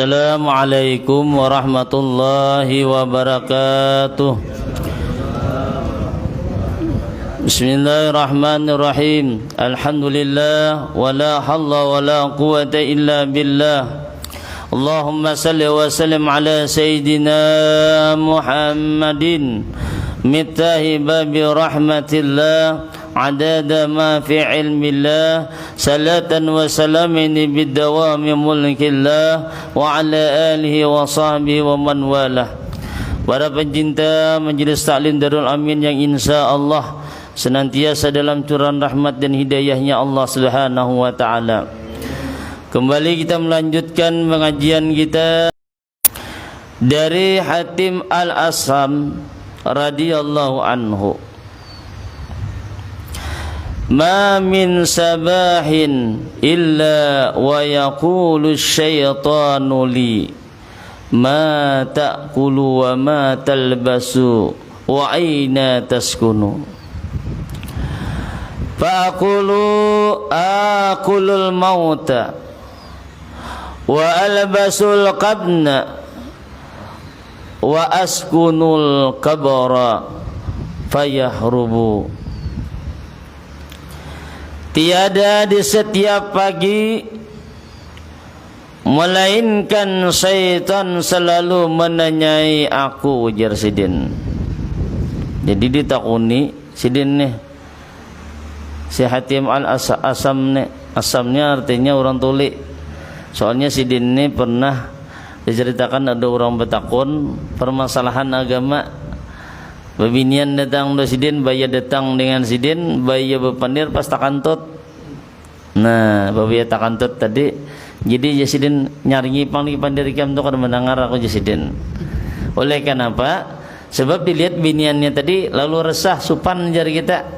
Assalamualaikum warahmatullahi wabarakatuh. Bismillahirrahmanirrahim. Alhamdulillah wala halla wala quwata illa billah. Allahumma salli wa sallim ala sayyidina Muhammadin miftahi babi rahmatillah adada ma fi ilmillah salatan wa salamin bidawami mulkillah wa ala alihi wa sahbihi wa man walah. Para pencinta Majelis Taklim Darul Amin yang insya Allah senantiasa dalam curahan rahmat dan hidayahnya Allah Subhanahu wa ta'ala. Kembali kita melanjutkan pengajian kita dari Hatim Al-Asam radhiyallahu anhu. Ma min sabahin illa wa yaqulu syaitanu li ma ta'kulu wa ma talbasu wa aina taskunu fa akulul mauta wa albasul qabna wa askunul kabara fayahrubu. Tiada di setiap pagi melainkan syaitan selalu menanyai aku, ujar Sidin. Jadi ditakuni Sidin nih, si Hatim Al-Asam nih, asamnya artinya orang tuli. Soalnya Sidin nih pernah diceritakan ada orang bertakun permasalahan agama. Babinian datang do Sidin, baya datang dengan Sidin, baya berpandir pas takantut. Nah, baya takantut tadi, jadi Sidin nyaringi pandir kam tu kan mendengar aku Sidin. Oleh kenapa? Sebab dilihat biniannya tadi lalu resah supan jari kita.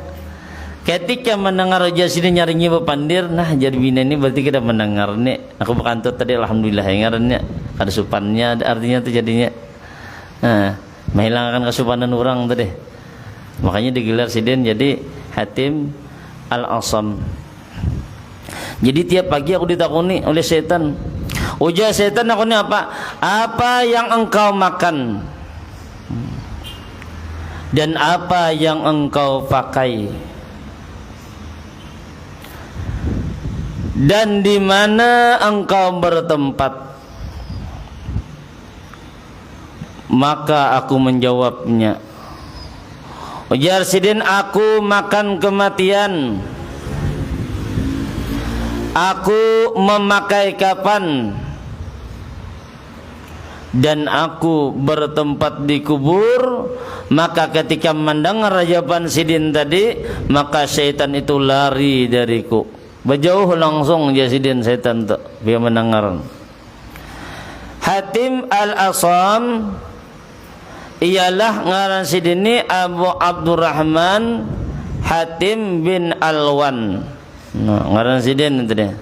Ketika mendengar Sidin nyaringi berpandir, nah jadi binian ini berarti kita mendengar nih. Aku berkantut tadi, alhamdulillah ngarannya ada supannya, ada artinya tu jadinya. Nah, menghilangkan kesupanan orang tadi. Makanya digelar Sidin jadi Hatim Al-Asam. Jadi tiap pagi aku ditakuni oleh setan. Ujar setan aku ni apa? Apa yang engkau makan? Dan apa yang engkau pakai? Dan di mana engkau bertempat? Maka aku menjawabnya, ujar Sidin, aku makan kematian. Aku memakai kapan, dan aku bertempat di kubur. Maka ketika mendengar jawaban Sidin tadi, maka syaitan itu lari dariku. Berjauh langsung ya Sidin syaitan tu biar mendengar. Hatim Al-Asam ialah ngaran Sidin ni Abu Abdurrahman Hatim bin Alwan. Nah, ngaran Sidin itu dia.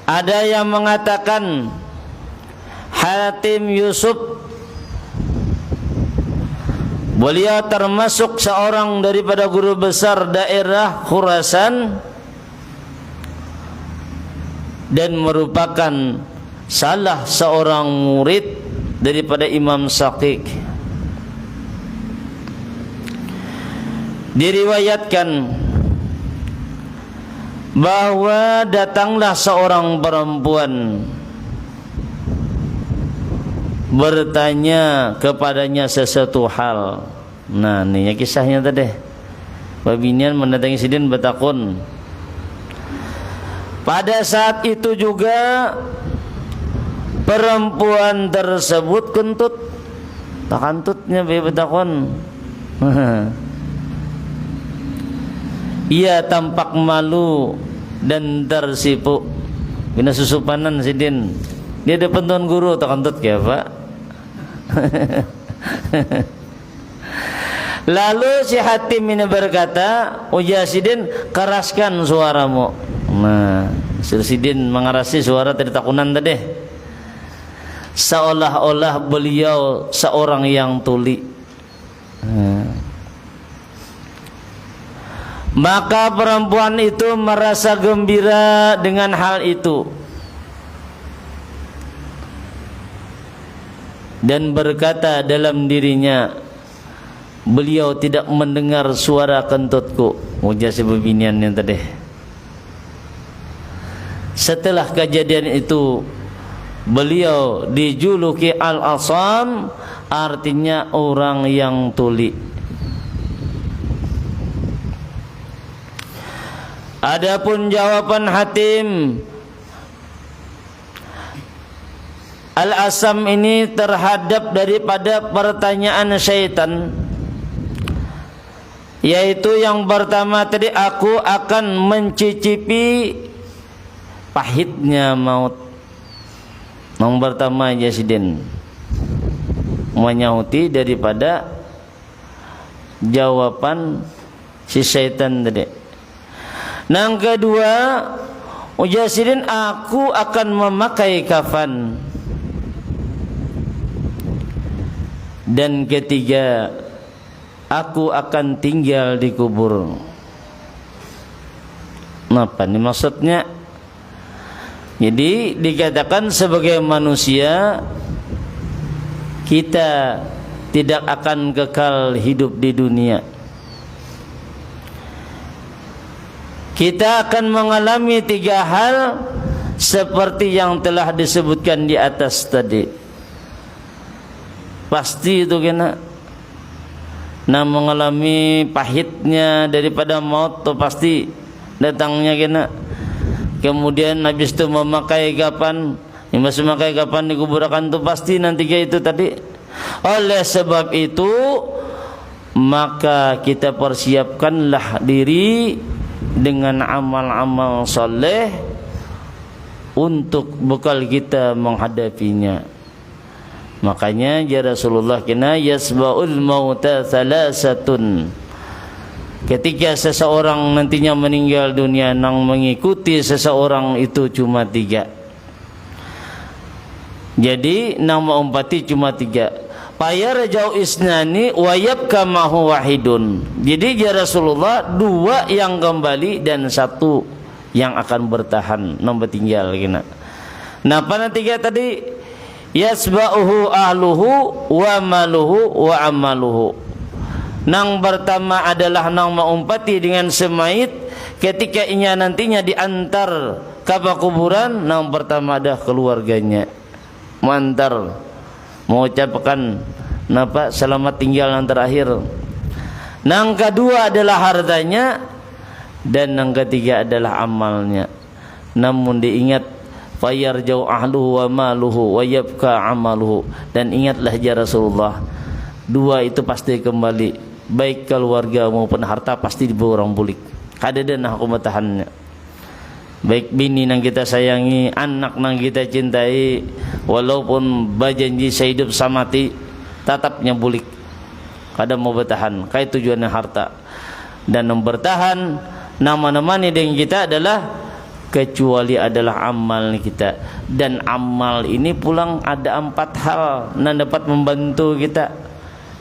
Ada yang mengatakan Hatim Yusuf. Beliau termasuk seorang daripada guru besar daerah Khurasan dan merupakan salah seorang murid daripada Imam Syafi'i. Diriwayatkan bahwa datanglah seorang perempuan bertanya kepadanya sesuatu hal. Nah, ini ya kisahnya tadi. Babinian mendatangi Sidin bertakun. Pada saat itu juga perempuan tersebut kentut. Takantutnya bertakun. Ia tampak malu dan tersipu. Bina susupanan Sidin. Dia depan tuan guru takantut ke apa? Lalu si Hatim ini berkata, ujar Sidin, keraskan suaramu. Nah, Sidin mengerasi suara tadi takunan tadi. Seolah-olah beliau seorang yang tuli. Maka perempuan itu merasa gembira dengan hal itu. dan berkata dalam dirinya, beliau tidak mendengar suara kentutku. Ujar si bebiniannya tadi. Setelah kejadian itu, beliau dijuluki Al-Asam, artinya orang yang tuli. Adapun jawaban Hatim Al-Asam ini terhadap daripada pertanyaan syaitan, yaitu yang pertama tadi, aku akan mencicipi pahitnya maut. Yang pertama Yazidin menyahuti daripada jawaban si syaitan tadi. Yang kedua, Yazidin, aku akan memakai kafan. Dan ketiga, aku akan tinggal di kubur. Apa ini maksudnya? Jadi dikatakan sebagai manusia kita tidak akan kekal hidup di dunia. Kita akan mengalami tiga hal seperti yang telah disebutkan di atas tadi. Pasti itu kena. Nah, mengalami pahitnya daripada maut itu pasti datangnya kena. Kemudian habis itu memakai kapan, masih memakai kapan dikuburkan itu pasti nanti itu tadi. Oleh sebab itu, maka kita persiapkanlah diri dengan amal-amal soleh untuk bekal kita menghadapinya. Makanya ya Rasulullah kena yasba'ul mauta thalathatun. Ketika seseorang nantinya meninggal dunia, nang mengikuti seseorang itu cuma tiga. Jadi nang mengumpati cuma tiga. Fayarja'u isnani wa yabqa mahu wahidun. Jadi ya Rasulullah, dua yang kembali dan satu yang akan bertahan, nombor tinggal kena. Nah, pada tiga tadi, yasba'uhu ahluhu wa maluhu wa amaluhu. Nang pertama adalah nang mengumpati dengan semait ketika inya nantinya diantar ke kuburan. Nang pertama adalah keluarganya mengantar, mengucapkan napa selamat tinggal yang terakhir. Nang kedua adalah hartanya, dan nang ketiga adalah amalnya. Namun diingat, fayarjau ahluhu wa maluhu wa yabqa amaluhu. Dan ingatlah ya Rasulullah, dua itu pasti kembali, baik keluarga maupun harta pasti dibawa orang bulik. Kada dan aku matahannya. Baik bini nang kita sayangi, anak nang kita cintai, walaupun bajanji sehidup samati, tetapnya bulik. Kada mau bertahan. Kai tujuannya harta. Dan yang bertahan nama-nama ni dengan kita adalah kecuali adalah amal kita. Dan amal ini pulang ada 4 hal yang dapat membantu kita.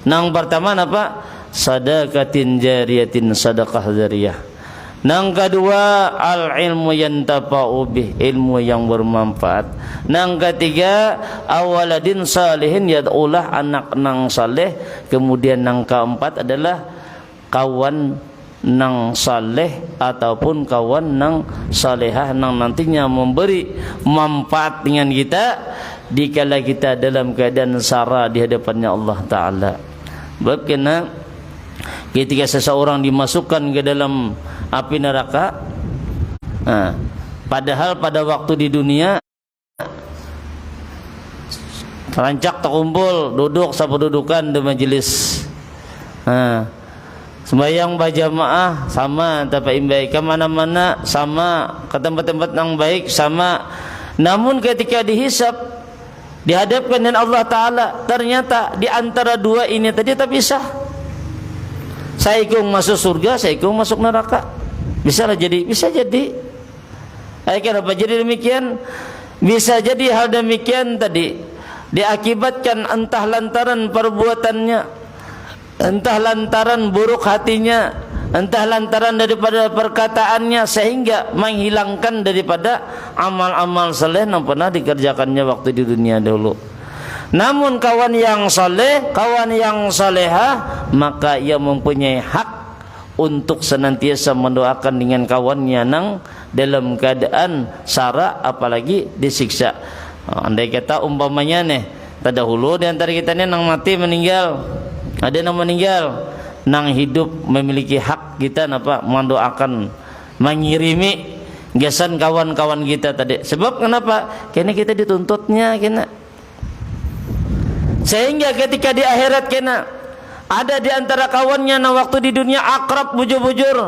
Nang pertama apa? Sadaqatin jariyatin, sedekah jariyah. Nang kedua, al ilmu yantafa'u bih, ilmu yang bermanfaat. Nang ketiga, awaladin salihin yad'ulah, anak nang saleh. Kemudian nang keempat adalah kawan nang saleh ataupun kawan nang salehah nang nantinya memberi manfaat dengan kita dikala kita dalam keadaan sara di hadapannya Allah Ta'ala. Sebab kena ketika seseorang dimasukkan ke dalam api neraka, padahal pada waktu di dunia rancak terkumpul, duduk satu dudukan di majelis, sembahyang berjamaah sama, tapi imbai ke mana-mana sama, ke tempat-tempat yang baik sama. Namun ketika dihisab, dihadapkan dengan Allah Ta'ala, ternyata di antara dua ini tadi tak bisa. Saya ikut masuk surga, saya ikut masuk neraka. Bisa jadi, bisa jadi. Kenapa jadi demikian? Bisa jadi hal demikian tadi diakibatkan entah lantaran perbuatannya, entah lantaran buruk hatinya, entah lantaran daripada perkataannya, sehingga menghilangkan daripada amal-amal saleh yang pernah dikerjakannya waktu di dunia dulu. Namun kawan yang saleh, kawan yang salehah, maka ia mempunyai hak untuk senantiasa mendoakan dengan kawannya nang dalam keadaan sara, apalagi disiksa. Andai kata umpamanya nih, terdahulu di antara kita nih nang mati meninggal, ada yang meninggal, nang hidup memiliki hak kita napa mendoakan, mengirimi gasan kawan-kawan kita tadi. Sebab kenapa? Karena kita dituntutnya kena. Sehingga ketika di akhirat kena ada di antara kawannya na waktu di dunia akrab bujur-bujur.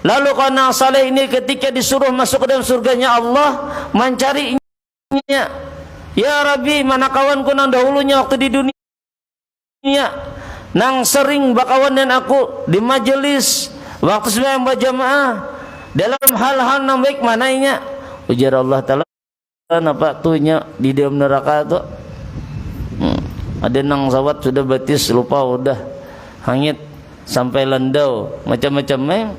Lalu karena saleh ini ketika disuruh masuk ke dalam surganya Allah mencarinya. Ya Rabbi, mana kawanku nang dahulunya waktu di dunia nang sering bakawan dan aku di majelis waktu sembahyang berjamaah dalam hal-hal nang baik mananya. Ujar Allah Ta'ala apa tuhnya di dalam neraka tu. Ada nang sawat sudah batis lupa udah hangit sampai landau macam-macam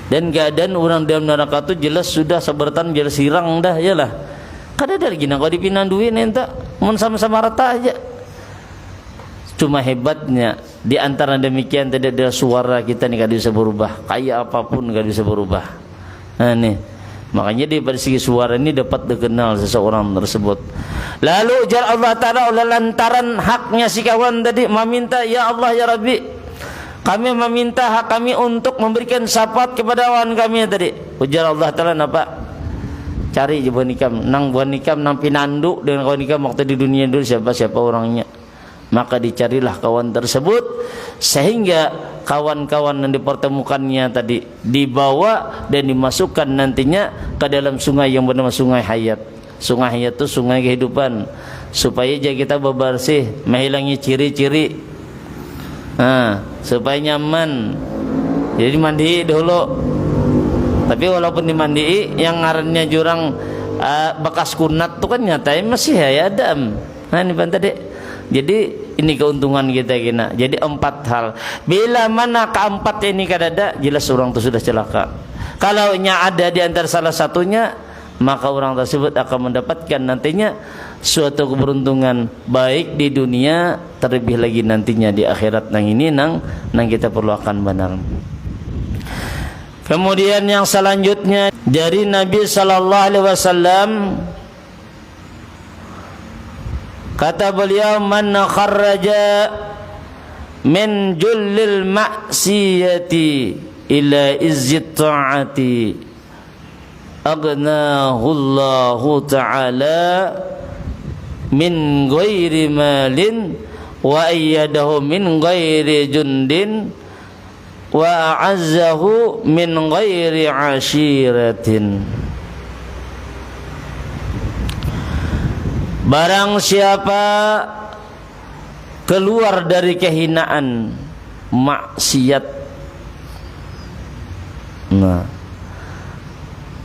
dan keadaan orang dalam neraka tu jelas sudah sebertan jelas hirang dah yalah. Kada ada lagi nak kau dipinanduin enta mun sama-sama rata aja. Cuma hebatnya di antara demikian tidak ada suara kita ni kada bisa berubah, kaya apapun kada bisa berubah. Nah nih makanya dari segi suara ini dapat dikenal seseorang tersebut. Lalu ujar Allah Ta'ala oleh lantaran haknya si kawan tadi meminta, ya Allah ya Rabbi, kami meminta hak kami untuk memberikan syafaat kepada kawan kami tadi. Ujar Allah Ta'ala apa? Cari je buah nikam, nang buah nikam nang pinandu dengan kawan nikam waktu di dunia dulu siapa-siapa orangnya. Maka dicarilah kawan tersebut sehingga kawan-kawan yang dipertemukannya tadi dibawa dan dimasukkan nantinya ke dalam sungai yang bernama Sungai Hayat. Sungai Hayat itu sungai kehidupan, supaya aja kita bebersih, menghilangi ciri-ciri, supaya nyaman. Jadi mandi dulu. Tapi walaupun dimandi yang ngarannya jurang bekas kunat itu kan nyatanya masih ya adam. Nah ini tadi. Jadi ini keuntungan kita kena. Jadi 4 hal. Bila mana keempat ini kadada, jelas orang itu sudah celaka. Kalau nya ada di antara salah satunya, maka orang tersebut akan mendapatkan nantinya suatu keberuntungan baik di dunia, terlebih lagi nantinya di akhirat nang ini nang kita perlu akan benar. Kemudian yang selanjutnya dari Nabi sallallahu alaihi wasallam kata beliau, man kharraja min jullil ma'siyati ila izzit ta'ati aghnahu Allahu ta'ala min ghairi malin wa ayyadahu min ghairi jundin wa a'azzahu min ghairi ashiratin. Barang siapa keluar dari kehinaan maksiat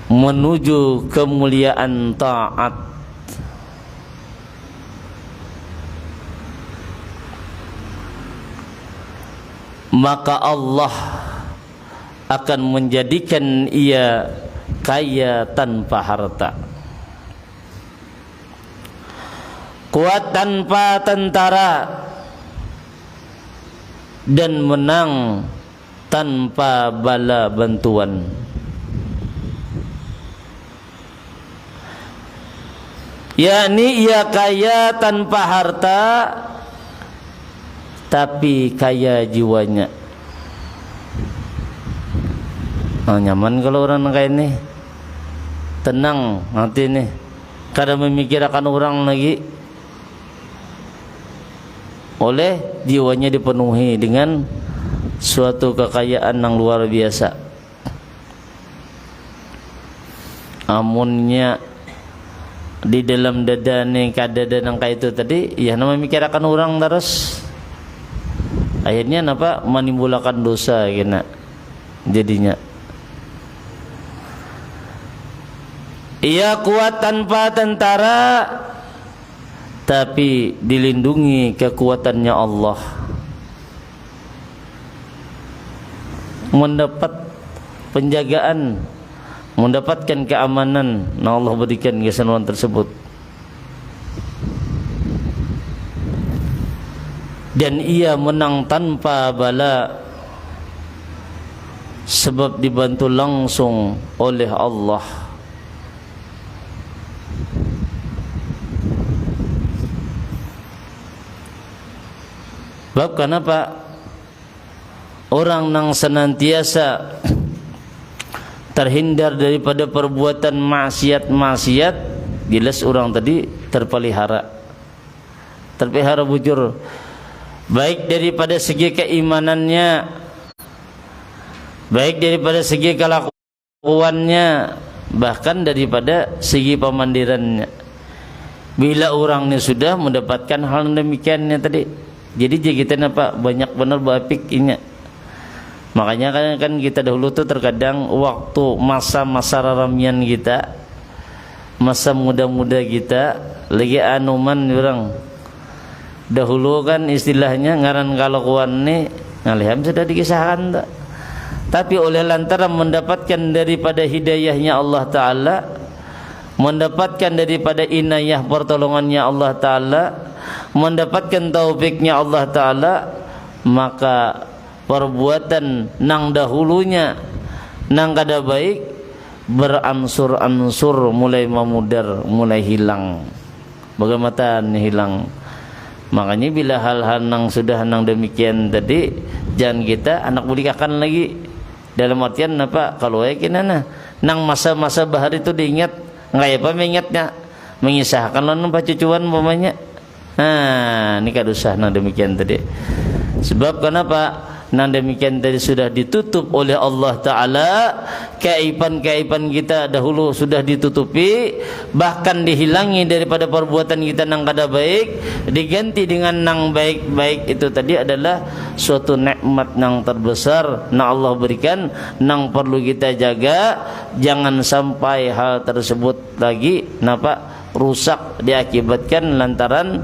menuju kemuliaan taat, maka Allah akan menjadikan ia kaya tanpa harta, kuat tanpa tentara, dan menang tanpa bala bantuan. Yakni ia kaya tanpa harta tapi kaya jiwanya. Nyaman kalau orang kayak ini, tenang hati nih, kada memikirkan orang lagi. Oleh jiwanya dipenuhi dengan suatu kekayaan yang luar biasa. Amunnya di dalam dada nih kadada nang kayak itu tadi, ya nama memikirkan orang terus. Akhirnya apa? Menimbulkan dosa kena jadinya. Ia kuat tanpa tentara tapi dilindungi kekuatannya Allah, mendapat penjagaan, mendapatkan keamanan yang Allah berikan kesenuan tersebut. dan ia menang tanpa bala sebab dibantu langsung oleh Allah. Sebab kenapa orang yang senantiasa terhindar daripada perbuatan maksiat-maksiat, jelas orang tadi terpelihara bujur, baik daripada segi keimanannya, baik daripada segi kelakuannya, bahkan daripada segi pemandirannya. Bila orang ini sudah mendapatkan hal demikiannya tadi, jadi kita nampak banyak benar berapiknya. Makanya kan kita dahulu tuh terkadang waktu masa-masa ramian kita, masa muda-muda kita, lagi anuman orang dahulu kan istilahnya ngaran kalakuan nih ngaliham sudah dikisahkan tak. Tapi oleh lantaran mendapatkan daripada hidayahnya Allah Ta'ala, mendapatkan daripada inayah pertolongannya Allah Ta'ala, mendapatkan taufiknya Allah Ta'ala, maka perbuatan nang dahulunya nang kada baik beransur-ansur mulai memudar, mulai hilang. Bagaimana hilang? Makanya bila hal-hal nang sudah nang demikian tadi, jangan kita anak bulikakan lagi. Dalam artian apa? Kalau kinana nang masa-masa bahar itu diingat, nggak apa mengingatnya, mengisahkan lawan pacucuan umpamanya. Nah, ini kadusah nang demikian tadi. Sebab kenapa? Nang demikian tadi sudah ditutup oleh Allah Ta'ala, keaiban-keaiban kita dahulu sudah ditutupi, bahkan dihilangi daripada perbuatan kita nang kada baik, diganti dengan nang baik-baik. Itu tadi adalah suatu nikmat nang terbesar nang Allah berikan, nang perlu kita jaga. Jangan sampai hal tersebut lagi rusak diakibatkan lantaran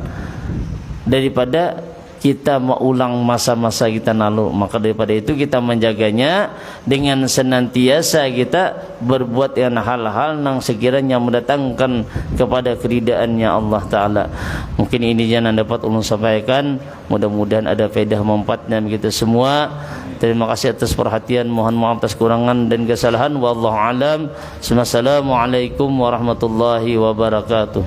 daripada kita mengulang masa-masa kita lalu. Maka daripada itu kita menjaganya dengan senantiasa kita berbuat yang hal-hal yang sekiranya mendatangkan kepada keridaannya Allah Ta'ala. Mungkin ini yang dapat ulun sampaikan, mudah-mudahan ada faedah manfaatnya kita semua. Terima kasih atas perhatian, mohon maaf atas kurangan dan kesalahan. Wallahu alam. Assalamualaikum warahmatullahi wabarakatuh.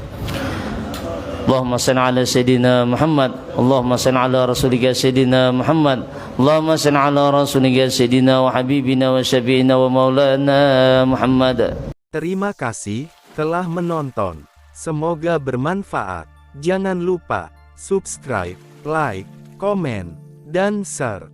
Allahumma salli ala Sayyidina Muhammad, Allahumma salli ala Rasulika Sayyidina Muhammad, Allahumma salli ala Rasulika Sayyidina wa Habibina wa Syafi'ina wa Maulana Muhammad. Terima kasih telah menonton. Semoga bermanfaat. Jangan lupa subscribe, like, komen, dan share.